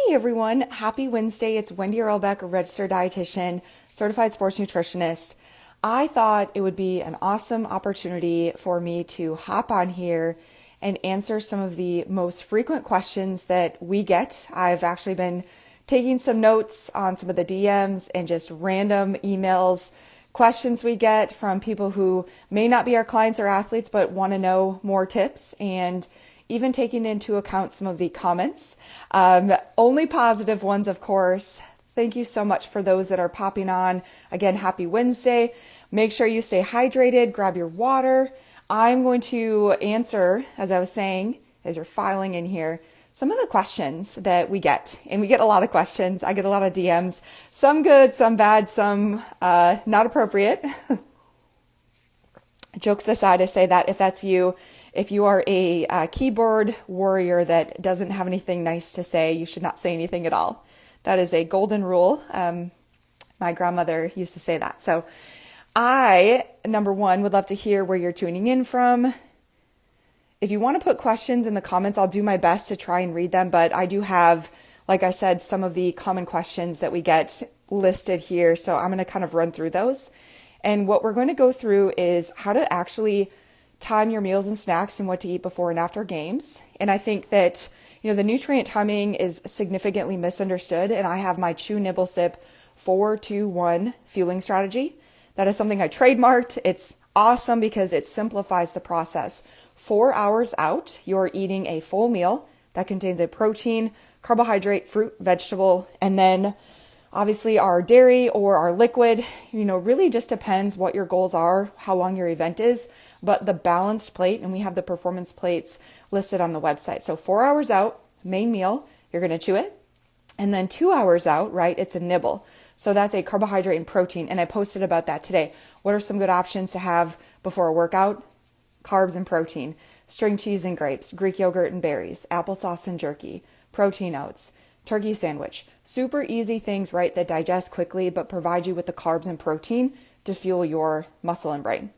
Hey everyone, happy Wednesday. It's Wendy Earlbeck, a registered dietitian, certified sports nutritionist. I thought it would be an awesome opportunity for me to hop on here and answer some of the most frequent questions that we get. I've actually been taking some notes on some of the DMs and just random emails, questions we get from people who may not be our clients or athletes but want to know more tips, and even taking into account some of the comments, only positive ones, of course. Thank you so much for those that are popping on. Again, happy Wednesday. Make sure you stay hydrated, grab your water. I'm going to answer, as I was saying, as you're filing in here, some of the questions that we get. And we get a lot of questions. I get a lot of DMs, some good, some bad, some not appropriate. Jokes aside, I say that if that's you, if you are a keyboard warrior that doesn't have anything nice to say, you should not say anything at all. That is a golden rule. My grandmother used to say that. So I, number one, would love to hear where you're tuning in from. If you want to put questions in the comments, I'll do my best to try and read them. But I do have, like I said, some of the common questions that we get listed here. So I'm going to kind of run through those. And what we're going to go through is how to actually time your meals and snacks and what to eat before and after games. And I think that, the nutrient timing is significantly misunderstood. And I have my chew, nibble, sip 4-2-1 fueling strategy. That is something I trademarked. It's awesome because it simplifies the process. 4 hours out, you're eating a full meal that contains a protein, carbohydrate, fruit, vegetable, and then obviously our dairy or our liquid. Really just depends what your goals are, how long your event is, but the balanced plate, and we have the performance plates listed on the website. So 4 hours out, main meal, you're going to chew it. And then 2 hours out, right, it's a nibble. So that's a carbohydrate and protein. And I posted about that today. What are some good options to have before a workout? Carbs and protein, string cheese and grapes, Greek yogurt and berries, applesauce and jerky, protein oats, turkey sandwich. Super easy things, right, that digest quickly but provide you with the carbs and protein to fuel your muscle and brain.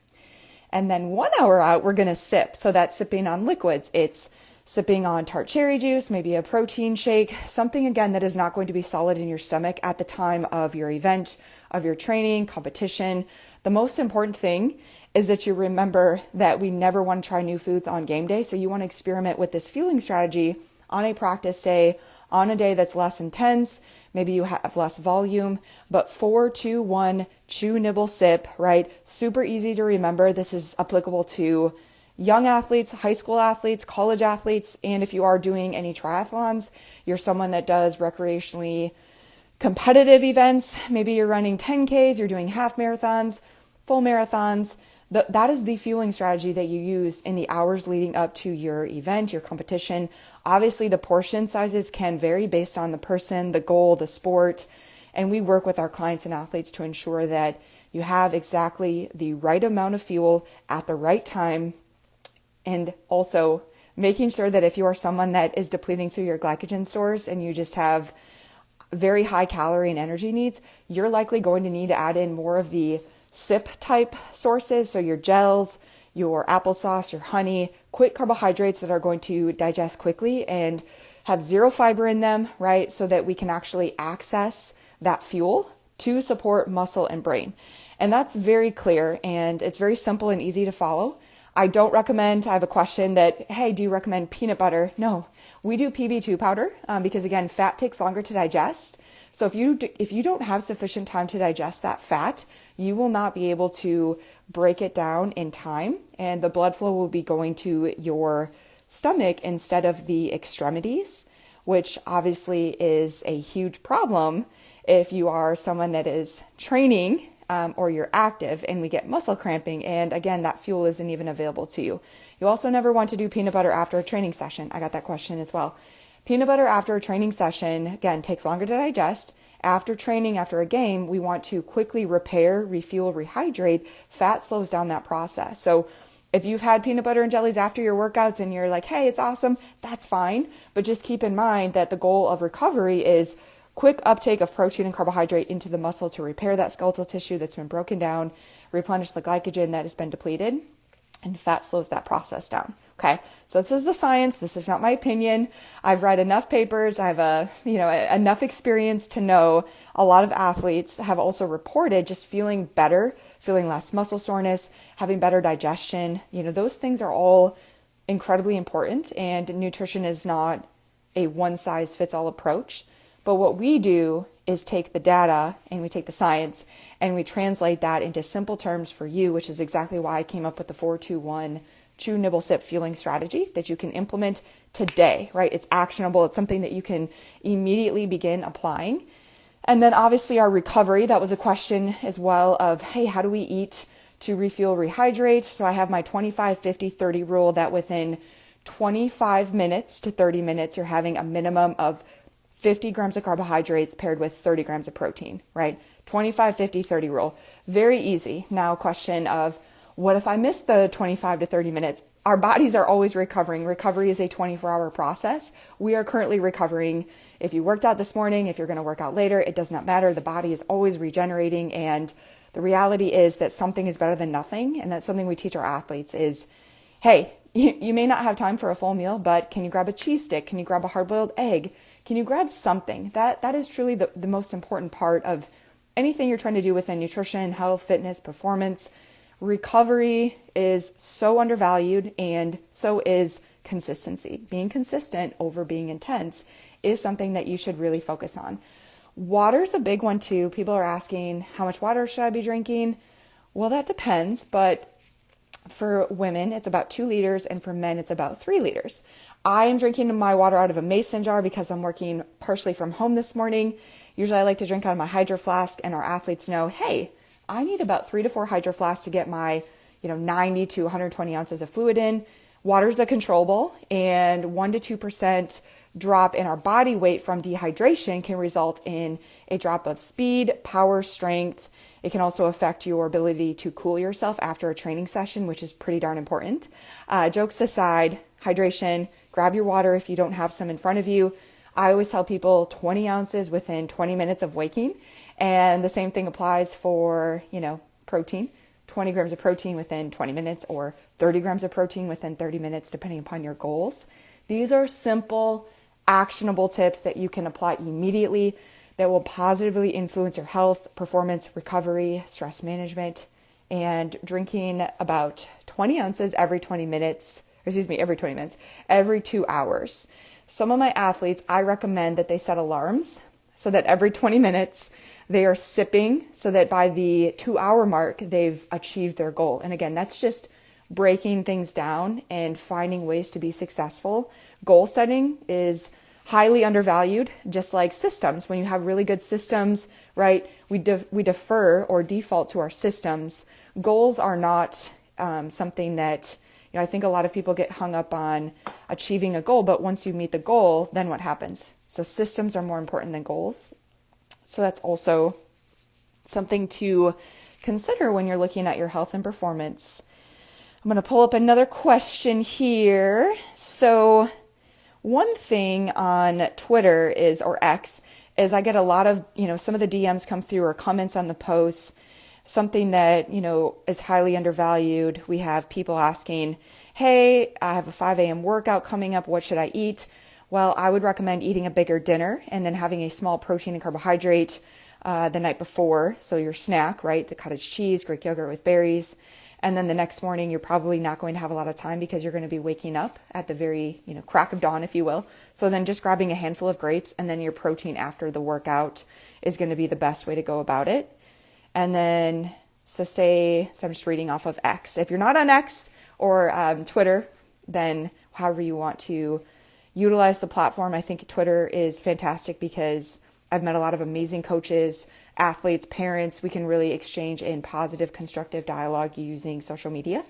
And then 1 hour out, we're going to sip. So that's sipping on liquids. It's sipping on tart cherry juice, maybe a protein shake, something again that is not going to be solid in your stomach at the time of your event, of your training, competition. The most important thing is that you remember that we never want to try new foods on game day. So you want to experiment with this fueling strategy on a practice day, on a day that's less intense. Maybe you have less volume, but 4-2-1 chew, nibble, sip, right? Super easy to remember. This is applicable to young athletes, high school athletes, college athletes, and if you are doing any triathlons, you're someone that does recreationally competitive events. Maybe you're running 10Ks, you're doing half marathons, full marathons. That is the fueling strategy that you use in the hours leading up to your event, your competition. Obviously, the portion sizes can vary based on the person, the goal, the sport, and we work with our clients and athletes to ensure that you have exactly the right amount of fuel at the right time, and also making sure that if you are someone that is depleting through your glycogen stores and you just have very high calorie and energy needs, you're likely going to need to add in more of the sip type sources. So your gels, your applesauce, your honey, quick carbohydrates that are going to digest quickly and have zero fiber in them, right? So that we can actually access that fuel to support muscle and brain. And that's very clear and it's very simple and easy to follow. I don't recommend, I have a question that, hey, do you recommend peanut butter? No, we do PB2 powder because again, fat takes longer to digest. So if you don't have sufficient time to digest that fat, you will not be able to break it down in time, and the blood flow will be going to your stomach instead of the extremities, which obviously is a huge problem if you are someone that is training or you're active and we get muscle cramping. And again, that fuel isn't even available to you. You also never want to do peanut butter after a training session. I got that question as well. Peanut butter after a training session, again, takes longer to digest. After training, after a game, we want to quickly repair, refuel, rehydrate. Fat slows down that process. So if you've had peanut butter and jellies after your workouts and you're like, hey, it's awesome, that's fine. But just keep in mind that the goal of recovery is quick uptake of protein and carbohydrate into the muscle to repair that skeletal tissue that's been broken down, replenish the glycogen that has been depleted, and fat slows that process down. Okay, so this is the science. This is not my opinion. I've read enough papers. I have enough experience to know a lot of athletes have also reported just feeling better, feeling less muscle soreness, having better digestion. Those things are all incredibly important, and nutrition is not a one size fits all approach. But what we do is take the data and we take the science and we translate that into simple terms for you, which is exactly why I came up with the 4-2-1 chew, nibble, sip fueling strategy that you can implement today, right? It's actionable. It's something that you can immediately begin applying. And then obviously our recovery, that was a question as well of, hey, how do we eat to refuel, rehydrate? So I have my 25, 50, 30 rule that within 25 minutes to 30 minutes, you're having a minimum of 50 grams of carbohydrates paired with 30 grams of protein, right? 25, 50, 30 rule. Very easy. Now, question of, what if I miss the 25 to 30 minutes? Our bodies are always recovering. Recovery is a 24-hour process. We are currently recovering. If you worked out this morning, if you're going to work out later, it does not matter. The body is always regenerating. And the reality is that something is better than nothing. And that's something we teach our athletes is, hey, you may not have time for a full meal, but can you grab a cheese stick? Can you grab a hard-boiled egg? Can you grab something? That is truly the most important part of anything you're trying to do within nutrition, health, fitness, performance. Recovery is so undervalued, and so is consistency. Being consistent over being intense is something that you should really focus on. Water's a big one too. People are asking, how much water should I be drinking? Well, that depends, but for women, it's about 2 liters, and for men, it's about 3 liters. I am drinking my water out of a mason jar because I'm working partially from home this morning. Usually I like to drink out of my hydro flask, and our athletes know, hey, I need about 3 to 4 hydro flasks to get my 90 to 120 ounces of fluid in. Water's a controllable, and 1 to 2% drop in our body weight from dehydration can result in a drop of speed, power, strength. It can also affect your ability to cool yourself after a training session, which is pretty darn important. Jokes aside, hydration, grab your water if you don't have some in front of you. I always tell people 20 ounces within 20 minutes of waking. And the same thing applies for, protein, 20 grams of protein within 20 minutes or 30 grams of protein within 30 minutes, depending upon your goals. These are simple, actionable tips that you can apply immediately that will positively influence your health, performance, recovery, stress management, and drinking about 20 ounces every 20 minutes, every 2 hours. Some of my athletes, I recommend that they set alarms so that every 20 minutes they are sipping so that by the 2-hour mark, they've achieved their goal. And again, that's just breaking things down and finding ways to be successful. Goal setting is highly undervalued, just like systems. When you have really good systems, right, we defer or default to our systems. Goals are not something that, I think a lot of people get hung up on achieving a goal, but once you meet the goal, then what happens? So systems are more important than goals. So that's also something to consider when you're looking at your health and performance. I'm going to pull up another question here. So one thing on Twitter or X is I get a lot of, some of the DMs come through or comments on the posts, something that, is highly undervalued. We have people asking, hey, I have a 5 a.m. workout coming up. What should I eat? Well, I would recommend eating a bigger dinner and then having a small protein and carbohydrate the night before. So your snack, right? The cottage cheese, Greek yogurt with berries. And then the next morning, you're probably not going to have a lot of time because you're going to be waking up at the very, crack of dawn, if you will. So then just grabbing a handful of grapes and then your protein after the workout is going to be the best way to go about it. And then, so I'm just reading off of X. If you're not on X or Twitter, then however you want to utilize the platform. I think Twitter is fantastic because I've met a lot of amazing coaches, athletes, parents. We can really exchange in positive, constructive dialogue using social media.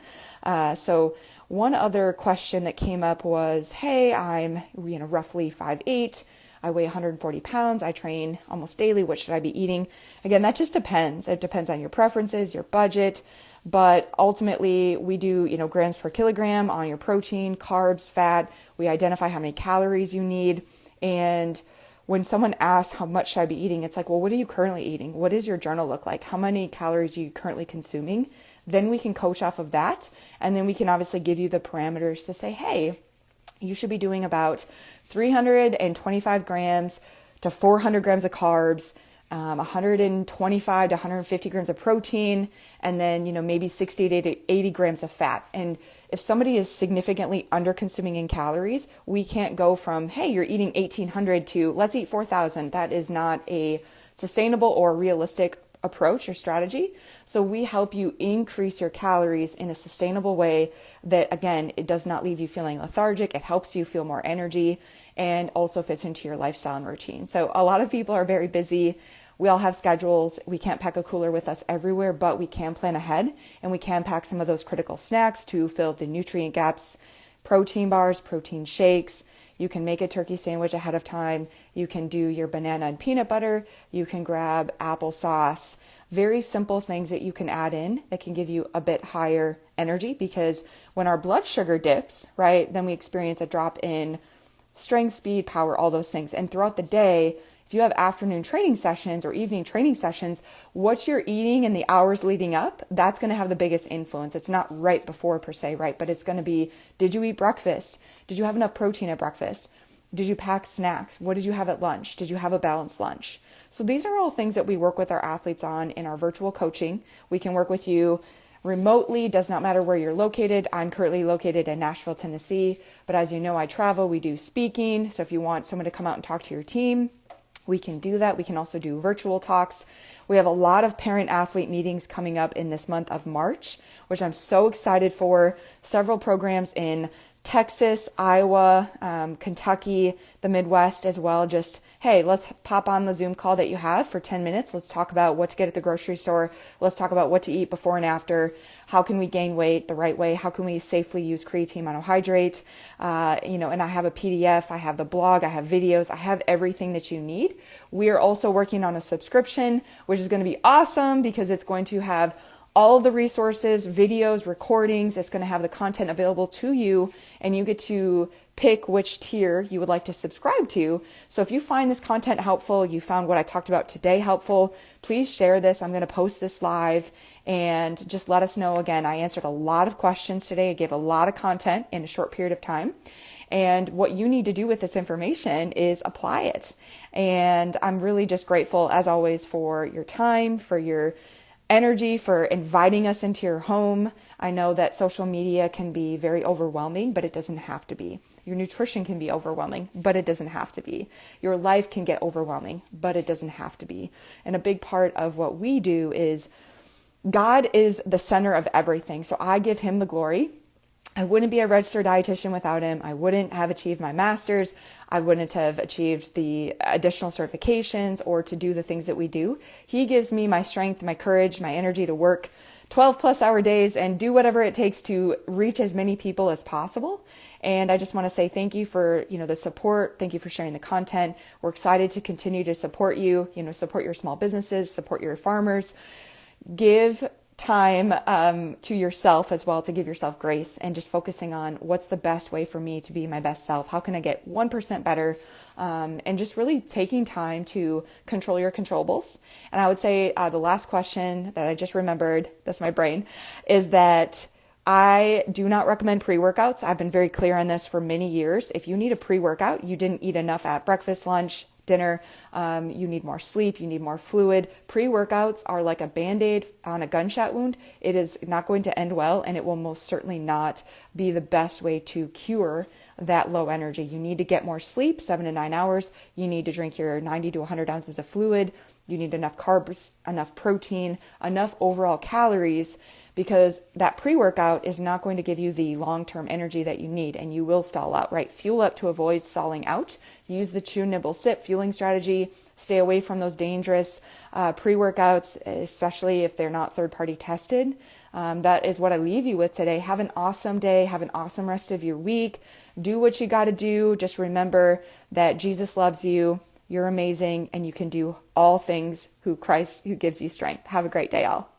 So one other question that came up was, hey, I'm roughly 5'8". I weigh 140 pounds. I train almost daily. What should I be eating? Again, that just depends. It depends on your preferences, your budget. But ultimately, we do, grams per kilogram on your protein, carbs, fat. We identify how many calories you need. And when someone asks how much should I be eating, it's like, well, what are you currently eating? What does your journal look like? How many calories are you currently consuming? Then we can coach off of that. And then we can obviously give you the parameters to say, hey, you should be doing about 325 grams to 400 grams of carbs, 125 to 150 grams of protein, and then, maybe 60 to 80 grams of fat. And if somebody is significantly under consuming in calories, we can't go from, hey, you're eating 1,800 to let's eat 4,000. That is not a sustainable or realistic approach or strategy. So we help you increase your calories in a sustainable way that, again, it does not leave you feeling lethargic. It helps you feel more energy and also fits into your lifestyle and routine. So a lot of people are very busy. We all have schedules. We can't pack a cooler with us everywhere, but we can plan ahead and we can pack some of those critical snacks to fill the nutrient gaps, protein bars, protein shakes. You can make a turkey sandwich ahead of time. You can do your banana and peanut butter. You can grab applesauce. Very simple things that you can add in that can give you a bit higher energy, because when our blood sugar dips, right, then we experience a drop in strength, speed, power, all those things. And throughout the day, if you have afternoon training sessions or evening training sessions, what you're eating in the hours leading up, that's going to have the biggest influence. It's not right before per se, right? But it's going to be, did you eat breakfast? Did you have enough protein at breakfast? Did you pack snacks? What did you have at lunch? Did you have a balanced lunch? So these are all things that we work with our athletes on in our virtual coaching. We can work with you remotely, does not matter where you're located. I'm currently located in Nashville, Tennessee, but as you know, I travel, we do speaking. So if you want someone to come out and talk to your team, we can do that. We can also do virtual talks. We have a lot of parent-athlete meetings coming up in this month of March, which I'm so excited for. Several programs in Texas, Iowa, Kentucky, the Midwest as well. Just, hey, let's pop on the Zoom call that you have for 10 minutes. Let's talk about what to get at the grocery store. Let's talk about what to eat before and after. How can we gain weight the right way? How can we safely use creatine monohydrate? And I have a PDF, I have the blog, I have videos, I have everything that you need. We are also working on a subscription, which is going to be awesome because it's going to have all of the resources, videos, recordings. It's going to have the content available to you, and you get to pick which tier you would like to subscribe to. So if you find this content helpful, you found what I talked about today helpful, please share this. I'm going to post this live and just let us know. Again, I answered a lot of questions today. I gave a lot of content in a short period of time. And what you need to do with this information is apply it. And I'm really just grateful, as always, for your time, for your energy, for inviting us into your home. I know that social media can be very overwhelming, but it doesn't have to be. Your nutrition can be overwhelming, but it doesn't have to be. Your life can get overwhelming, but it doesn't have to be. And a big part of what we do is God is the center of everything. So I give him the glory. I wouldn't be a registered dietitian without him. I wouldn't have achieved my master's. I wouldn't have achieved the additional certifications or to do the things that we do. He gives me my strength, my courage, my energy to work 12 plus hour days and do whatever it takes to reach as many people as possible. And I just want to say thank you for, the support. Thank you for sharing the content. We're excited to continue to support you, support your small businesses, support your farmers. Give time to yourself as well, to give yourself grace, and just focusing on what's the best way for me to be my best self. How can I get 1% better? And just really taking time to control your controllables. And I would say the last question that I just remembered, that's my brain, is that I do not recommend pre-workouts. I've been very clear on this for many years. If you need a pre-workout, you didn't eat enough at breakfast, lunch, dinner, you need more sleep, you need more fluid. Pre-workouts are like a Band-Aid on a gunshot wound. It is not going to end well, and it will most certainly not be the best way to cure that low energy. You need to get more sleep, 7 to 9 hours. You need to drink your 90 to 100 ounces of fluid. You need enough carbs, enough protein, enough overall calories, because that pre-workout is not going to give you the long-term energy that you need, and you will stall out, right? Fuel up to avoid stalling out. Use the chew, nibble, sip fueling strategy. Stay away from those dangerous pre-workouts, especially if they're not third-party tested. That is what I leave you with today. Have an awesome day. Have an awesome rest of your week. Do what you got to do. Just remember that Jesus loves you. You're amazing, and you can do all things through Christ who gives you strength. Have a great day, all.